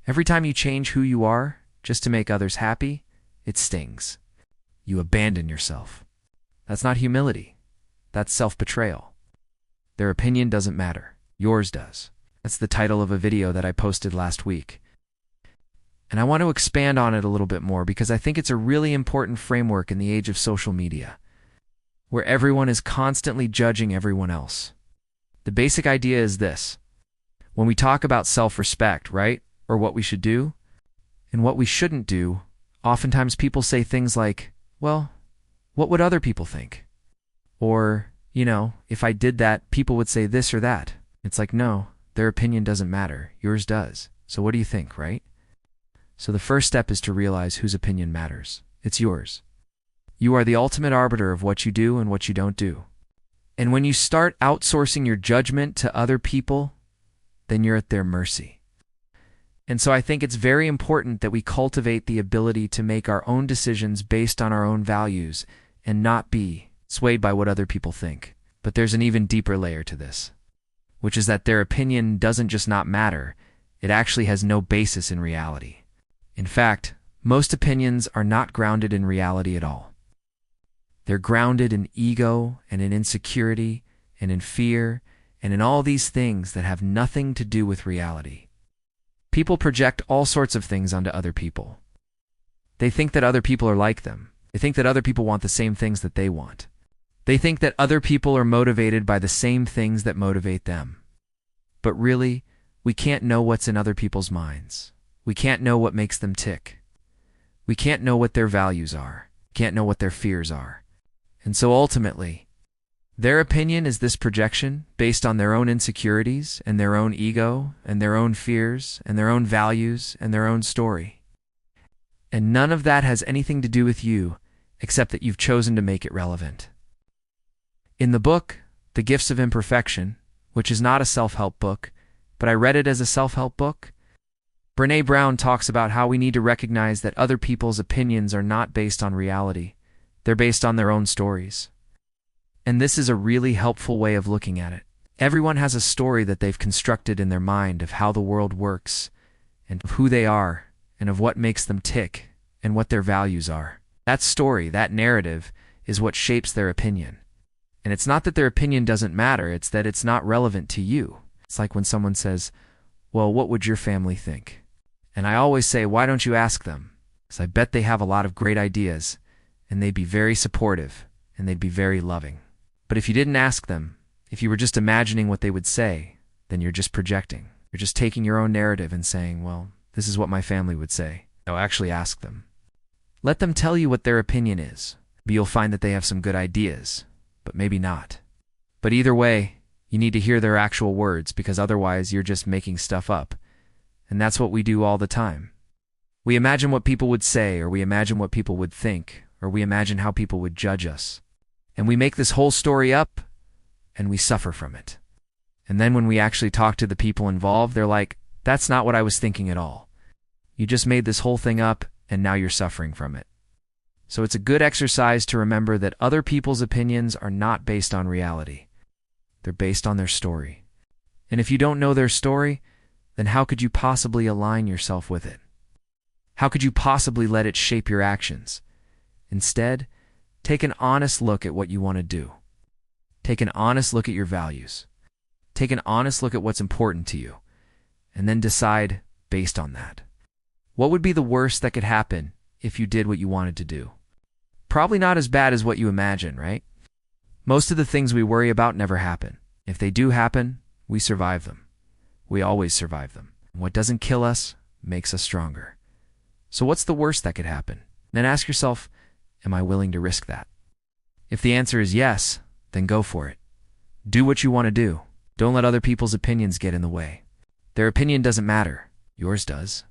Every time you change who you are just to make others happy, it stings. You abandon yourself. That's not humility. That's self-betrayal. Their opinion doesn't matter. Yours does. That's the title of a video that I posted last week. And I want to expand on it a little bit more because I think it's a really important framework in the age of social media, where everyone is constantly judging everyone else. The basic idea is this. When we talk about self-respect, right, or what we should do, and what we shouldn't do, oftentimes people say things like, well, what would other people think? Or, if I did that, people would say this or that. It's like, no, their opinion doesn't matter. Yours does. So what do you think, right? So the first step is to realize whose opinion matters. It's yours. You are the ultimate arbiter of what you do and what you don't do. And when you start outsourcing your judgment to other people, then you're at their mercy. And so I think it's very important that we cultivate the ability to make our own decisions based on our own values and not be swayed by what other people think. But there's an even deeper layer to this, which is that their opinion doesn't just not matter, it actually has no basis in reality. In fact, most opinions are not grounded in reality at all. They're grounded in ego and in insecurity and in fear and in all these things that have nothing to do with reality. People project all sorts of things onto other people. They think that other people are like them. They think that other people want the same things that they want. They think that other people are motivated by the same things that motivate them. But really, we can't know what's in other people's minds. We can't know what makes them tick. We can't know what their values are. Can't know what their fears are. And so ultimately, their opinion is this projection based on their own insecurities and their own ego and their own fears and their own values and their own story. And none of that has anything to do with you except that you've chosen to make it relevant. In the book, The Gifts of Imperfection, which is not a self-help book, but I read it as a self-help book, Brené Brown talks about how we need to recognize that other people's opinions are not based on reality. They're based on their own stories. And this is a really helpful way of looking at it. Everyone has a story that they've constructed in their mind of how the world works, and of who they are, and of what makes them tick, and what their values are. That story, that narrative, is what shapes their opinion. And it's not that their opinion doesn't matter, it's that it's not relevant to you. It's like when someone says, well, what would your family think? And I always say, why don't you ask them? Because I bet they have a lot of great ideas, and they'd be very supportive, and they'd be very loving. But if you didn't ask them, if you were just imagining what they would say, then you're just projecting. You're just taking your own narrative and saying, well, this is what my family would say. No, actually ask them. Let them tell you what their opinion is. But you'll find that they have some good ideas, but maybe not. But either way, you need to hear their actual words because otherwise you're just making stuff up. And that's what we do all the time. We imagine what people would say, or we imagine what people would think, or we imagine how people would judge us. And we make this whole story up, and we suffer from it. And then when we actually talk to the people involved, they're like, that's not what I was thinking at all. You just made this whole thing up, and now you're suffering from it. So it's a good exercise to remember that other people's opinions are not based on reality. They're based on their story. And if you don't know their story, then how could you possibly align yourself with it? How could you possibly let it shape your actions? Instead, take an honest look at what you want to do. Take an honest look at your values. Take an honest look at what's important to you, and then decide based on that. What would be the worst that could happen if you did what you wanted to do? Probably not as bad as what you imagine, right? Most of the things we worry about never happen. If they do happen, we survive them. We always survive them. What doesn't kill us makes us stronger. So what's the worst that could happen? Then ask yourself, am I willing to risk that? If the answer is yes, then go for it. Do what you want to do. Don't let other people's opinions get in the way. Their opinion doesn't matter. Yours does.